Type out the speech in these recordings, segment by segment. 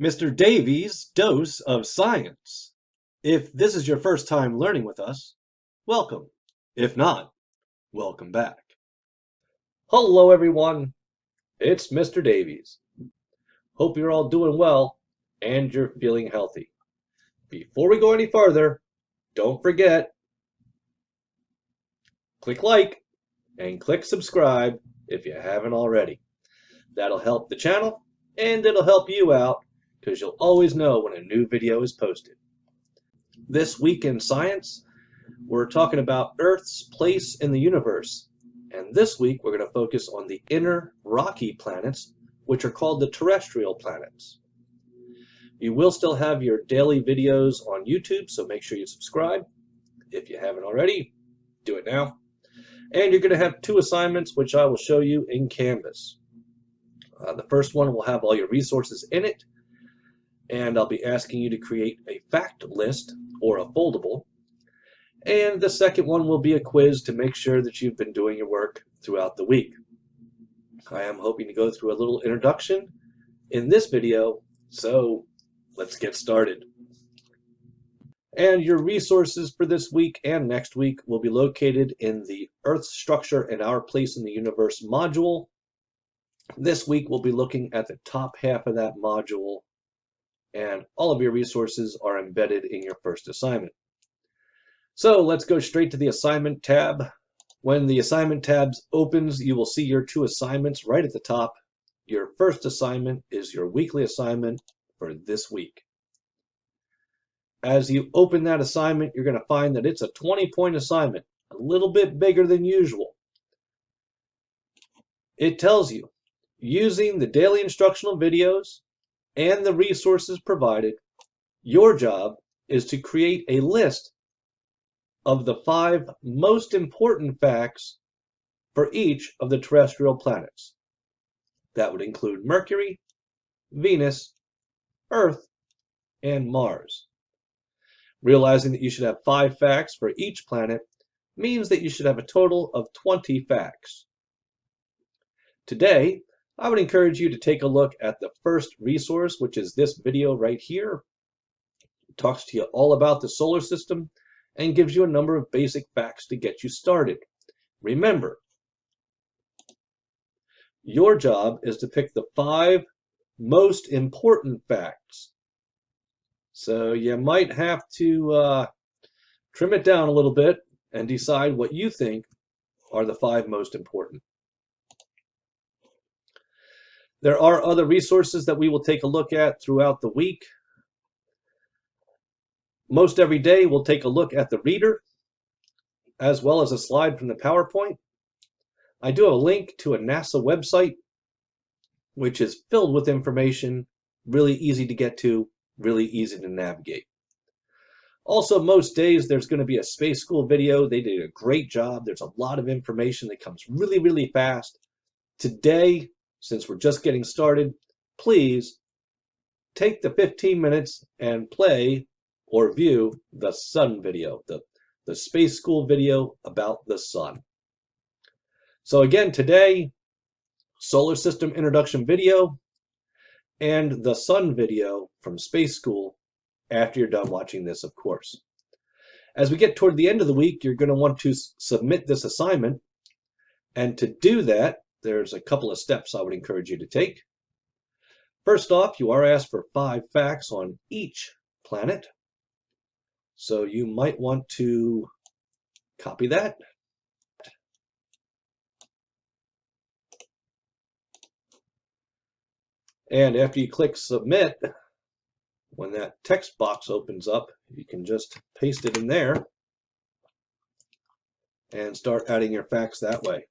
Mr. Davies' dose of science. If this is your first time learning with us, welcome. If not, welcome back. Hello, everyone. It's Mr. Davies. Hope you're all doing well and you're feeling healthy. Before we go any farther, don't forget, click like and click subscribe if you haven't already. That'll help the channel and it'll help you out because you'll always know when a new video is posted. This week in science, we're talking about Earth's place in the universe. And this week, we're going to focus on the inner rocky planets, which are called the terrestrial planets. You will still have your daily videos on YouTube, so make sure you subscribe. If you haven't already, do it now. And you're going to have two assignments, which I will show you in Canvas. The first one will have all your resources in it, and I'll be asking you to create a fact list or a foldable. And the second one will be a quiz to make sure that you've been doing your work throughout the week. I am hoping to go through a little introduction in this video, so let's get started. And your resources for this week and next week will be located in the Earth's Structure and Our Place in the Universe module. This week we'll be looking at the top half of that module, and all of your resources are embedded in your first assignment. So let's go straight to the assignment tab. When the assignment tab opens, you will see your two assignments right at the top. Your first assignment is your weekly assignment for this week. As you open that assignment, you're going to find that it's a 20-point assignment, a little bit bigger than usual. It tells you, using the daily instructional videos and the resources provided, your job is to create a list of the 5 most important facts for each of the terrestrial planets. That would include Mercury, Venus, Earth, and Mars. Realizing that you should have 5 facts for each planet means that you should have a total of 20 facts. Today, I would encourage you to take a look at the first resource, which is this video right here. It talks to you all about the solar system and gives you a number of basic facts to get you started. Remember, your job is to pick the 5 most important facts. So you might have to trim it down a little bit and decide what you think are the 5 most important. There are other resources that we will take a look at throughout the week. Most every day we'll take a look at the reader as well as a slide from the PowerPoint. I do have a link to a NASA website which is filled with information, really easy to get to, really easy to navigate. Also, most days there's going to be a space school video. They did a great job. There's a lot of information that comes really, really fast. Today, since we're just getting started, please take the 15 minutes and play or view the sun video, the space school video about the sun. So again, today, solar system introduction video and the sun video from space school after you're done watching this, of course. As we get toward the end of the week, you're going to want to submit this assignment. And to do that, there's a couple of steps I would encourage you to take. First off, you are asked for 5 facts on each planet. So you might want to copy that. And after you click submit, when that text box opens up, you can just paste it in there and start adding your facts that way.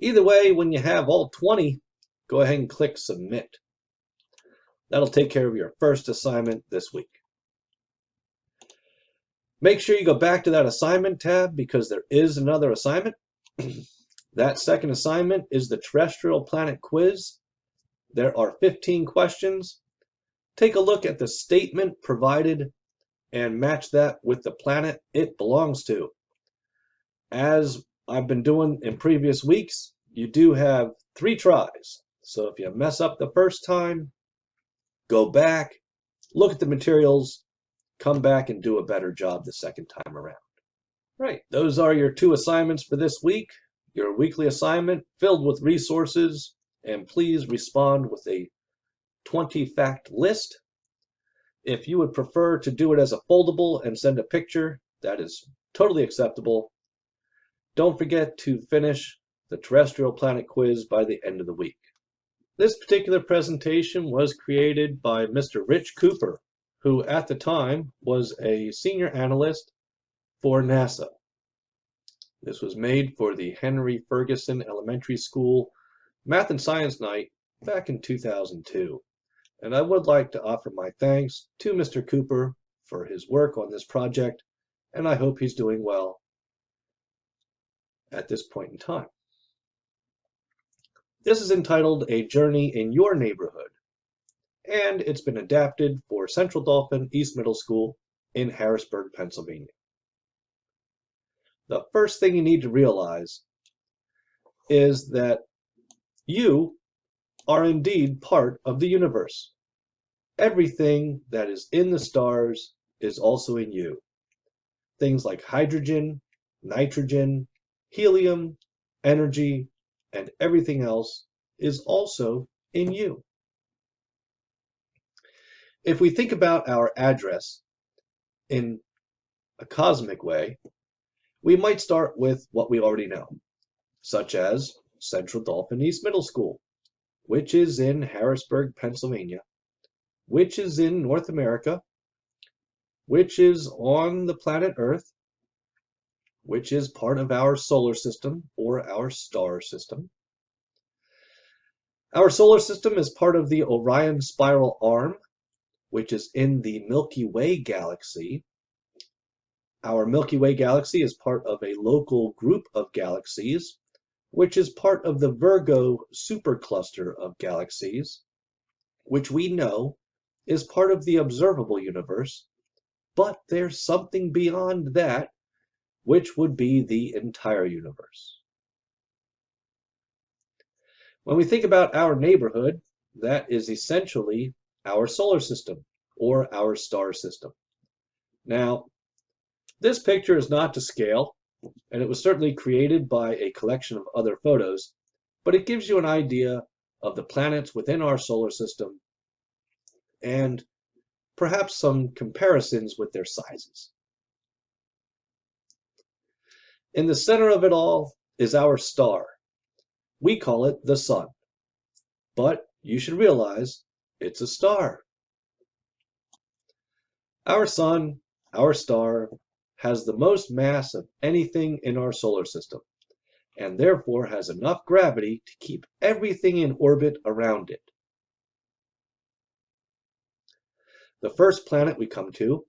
Either way, when you have all 20, go ahead and click submit. That'll take care of your first assignment this week. Make sure you go back to that assignment tab because there is another assignment. That second assignment is the terrestrial planet quiz. There are 15 questions. Take a look at the statement provided and match that with the planet it belongs to. As I've been doing in previous weeks, you do have 3 tries. So if you mess up the first time, go back, look at the materials, come back and do a better job the second time around. Right, those are your 2 assignments for this week. Your weekly assignment filled with resources, and please respond with a 20-fact list. If you would prefer to do it as a foldable and send a picture, that is totally acceptable. Don't forget to finish the terrestrial planet quiz by the end of the week. This particular presentation was created by Mr. Rich Cooper, who at the time was a senior analyst for NASA. This was made for the Henry Ferguson Elementary School Math and Science Night back in 2002. And I would like to offer my thanks to Mr. Cooper for his work on this project, and I hope he's doing well at this point in time. This is entitled A Journey in Your Neighborhood, and it's been adapted for Central Dauphin East Middle School in Harrisburg, Pennsylvania. The first thing you need to realize is that you are indeed part of the universe. Everything that is in the stars is also in you. Things like hydrogen, nitrogen, helium, energy, and everything else is also in you. If we think about our address in a cosmic way, we might start with what we already know, such as Central Dauphin East Middle School, which is in Harrisburg, Pennsylvania, which is in North America, which is on the planet Earth, which is part of our solar system or our star system. Our solar system is part of the Orion Spiral Arm, which is in the Milky Way galaxy. Our Milky Way galaxy is part of a local group of galaxies, which is part of the Virgo supercluster of galaxies, which we know is part of the observable universe, but there's something beyond that, which would be the entire universe. When we think about our neighborhood, that is essentially our solar system or our star system. Now, this picture is not to scale, and it was certainly created by a collection of other photos, but it gives you an idea of the planets within our solar system and perhaps some comparisons with their sizes. In the center of it all is our star. We call it the sun, but you should realize it's a star. Our sun, our star, has the most mass of anything in our solar system, and therefore has enough gravity to keep everything in orbit around it. The first planet we come to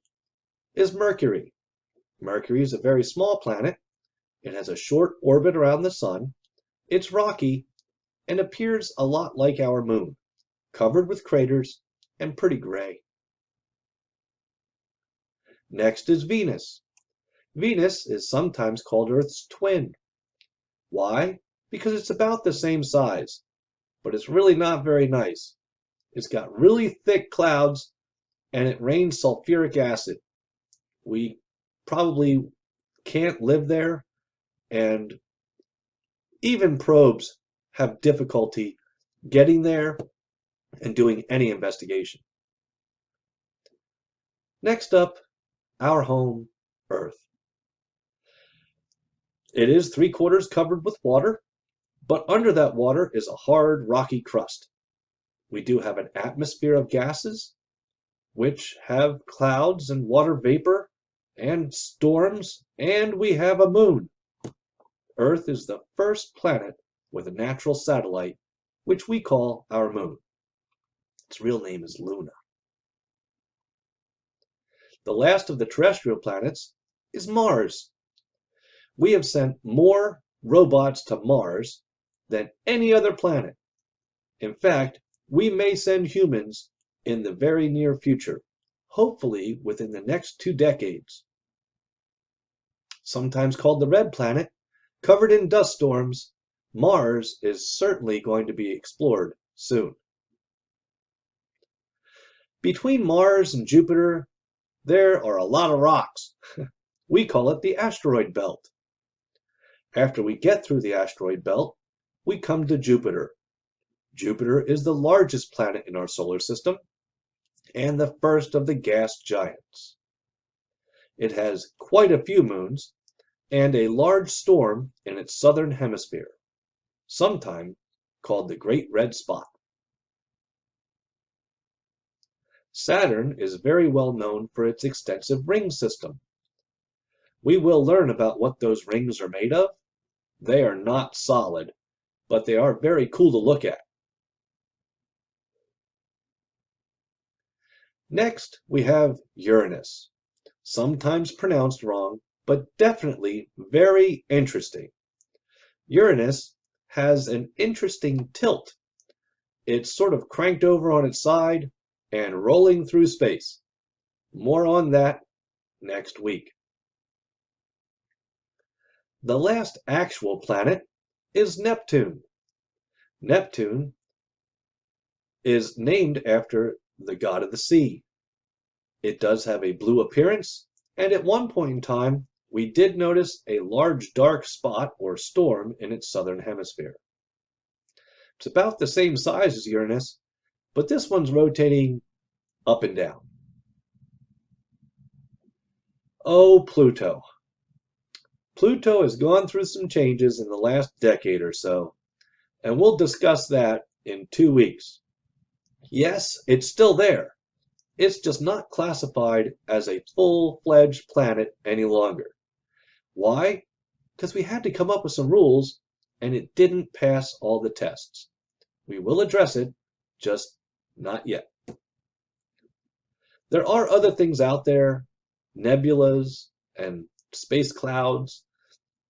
is Mercury. Mercury is a very small planet. It has a short orbit around the sun. It's rocky and appears a lot like our moon, covered with craters and pretty gray. Next is Venus. Venus is sometimes called Earth's twin. Why? Because it's about the same size, but it's really not very nice. It's got really thick clouds and it rains sulfuric acid. We probably can't live there, and even probes have difficulty getting there and doing any investigation. Next up, our home, Earth. It is 3/4 covered with water, but under that water is a hard, rocky crust. We do have an atmosphere of gases, which have clouds and water vapor and storms, and we have a moon. Earth is the first planet with a natural satellite, which we call our moon. Its real name is Luna. The last of the terrestrial planets is Mars. We have sent more robots to Mars than any other planet. In fact, we may send humans in the very near future, hopefully within the next 2 decades. Sometimes called the red planet, covered in dust storms, Mars is certainly going to be explored soon. Between Mars and Jupiter, there are a lot of rocks. We call it the asteroid belt. After we get through the asteroid belt, we come to Jupiter. Jupiter is the largest planet in our solar system and the first of the gas giants. It has quite a few moons and a large storm in its southern hemisphere, sometimes called the Great Red Spot. Saturn is very well known for its extensive ring system. We will learn about what those rings are made of. They are not solid, but they are very cool to look at. Next, we have Uranus, sometimes pronounced wrong, but definitely very interesting. Uranus has an interesting tilt. It's sort of cranked over on its side and rolling through space. More on that next week. The last actual planet is Neptune. Neptune is named after the god of the sea. It does have a blue appearance, and at one point in time, we did notice a large dark spot or storm in its southern hemisphere. It's about the same size as Uranus, but this one's rotating up and down. Oh, Pluto. Pluto has gone through some changes in the last decade or so, and we'll discuss that in 2 weeks. Yes, it's still there. It's just not classified as a full-fledged planet any longer. Why? Because we had to come up with some rules, and it didn't pass all the tests. We will address it, just not yet. There are other things out there, nebulas and space clouds,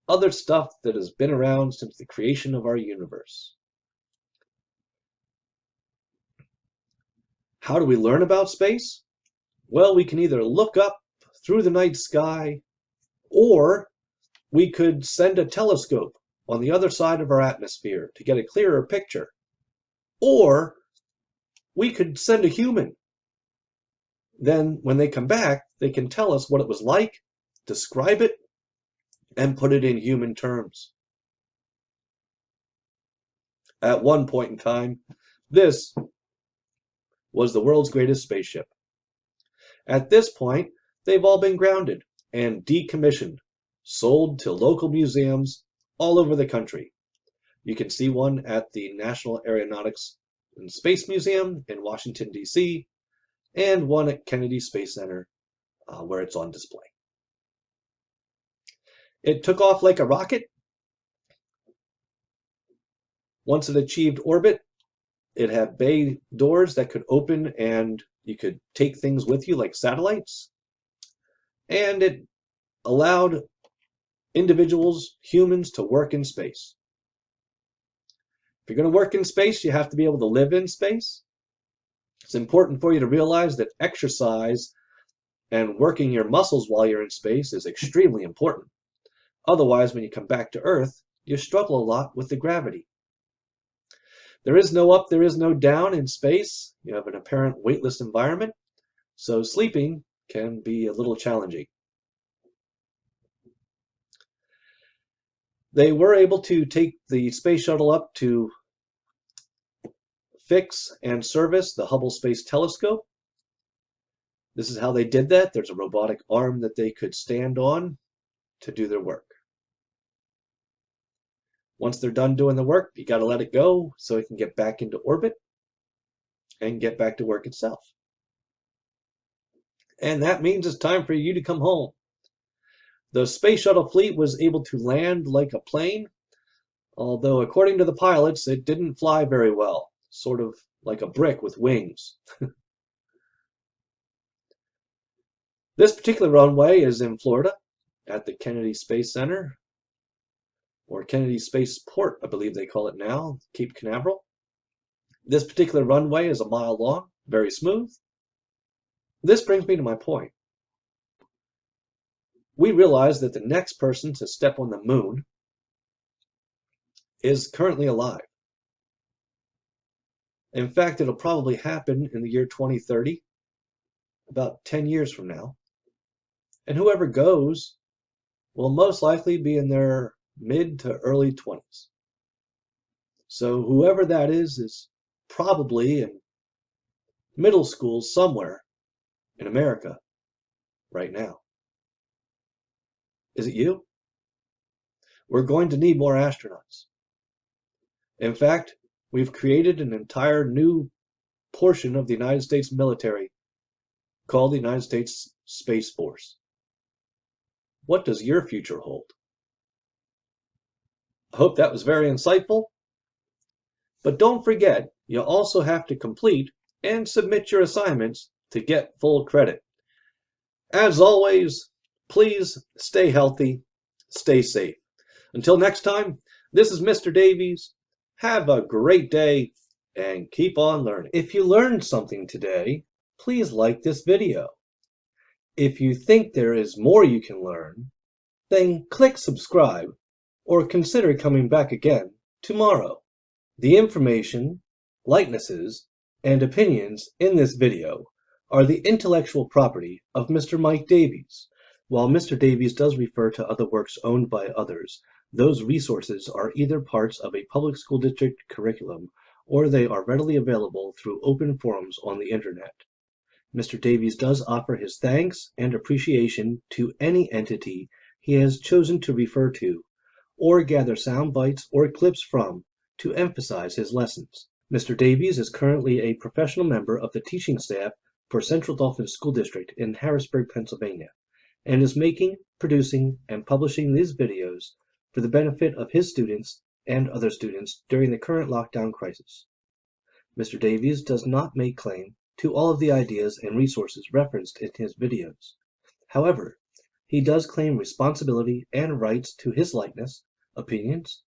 other stuff that has been around since the creation of our universe. How do we learn about space? Well, we can either look up through the night sky, or we could send a telescope on the other side of our atmosphere to get a clearer picture. Or we could send a human. Then when they come back, they can tell us what it was like, describe it, and put it in human terms. At one point in time, this was the world's greatest spaceship. At this point, they've all been grounded and decommissioned, sold to local museums all over the country. You can see one at the National Aeronautics and Space Museum in Washington, D.C., and one at Kennedy Space Center where it's on display. It took off like a rocket. Once it achieved orbit, it had bay doors that could open and you could take things with you like satellites. And it allowed individuals, humans, to work in space. If you're going to work in space, you have to be able to live in space. It's important for you to realize that exercise and working your muscles while you're in space is extremely important. Otherwise, when you come back to Earth, you struggle a lot with the gravity. There is no up, there is no down in space. You have an apparent weightless environment, so sleeping can be a little challenging. They were able to take the space shuttle up to fix and service the Hubble Space Telescope. This is how they did that. There's a robotic arm that they could stand on to do their work. Once they're done doing the work, you got to let it go so it can get back into orbit and get back to work itself. And that means it's time for you to come home. The space shuttle fleet was able to land like a plane, although according to the pilots, it didn't fly very well, sort of like a brick with wings. This particular runway is in Florida at the Kennedy Space Center, or Kennedy Spaceport, I believe they call it now, Cape Canaveral. This particular runway is 1 mile long, very smooth. This brings me to my point. We realize that the next person to step on the moon is currently alive. In fact, it'll probably happen in the year 2030, about 10 years from now. And whoever goes will most likely be in their mid to early 20s. So whoever that is probably in middle school somewhere in America right now. Is it you? We're going to need more astronauts. In fact, we've created an entire new portion of the United States military called the United States Space Force. What does your future hold? I hope that was very insightful. But don't forget, you also have to complete and submit your assignments to get full credit. As always, please stay healthy, stay safe. Until next time, this is Mr. Davies. Have a great day and keep on learning. If you learned something today, please like this video. If you think there is more you can learn, then click subscribe or consider coming back again tomorrow. The information, likenesses, and opinions in this video are the intellectual property of Mr. Mike Davies. While Mr. Davies does refer to other works owned by others, those resources are either parts of a public school district curriculum or they are readily available through open forums on the internet. Mr. Davies does offer his thanks and appreciation to any entity he has chosen to refer to or gather sound bites or clips from to emphasize his lessons. Mr. Davies is currently a professional member of the teaching staff for Central Dauphin School District in Harrisburg, Pennsylvania, and is making, producing, and publishing these videos for the benefit of his students and other students during the current lockdown crisis. Mr. Davies does not make claim to all of the ideas and resources referenced in his videos. However, he does claim responsibility and rights to his likeness, opinions,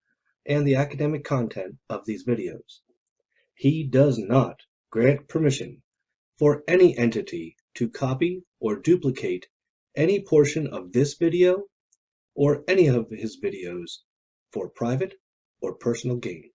and the academic content of these videos. He does not grant permission for any entity to copy or duplicate any portion of this video or any of his videos for private or personal gain.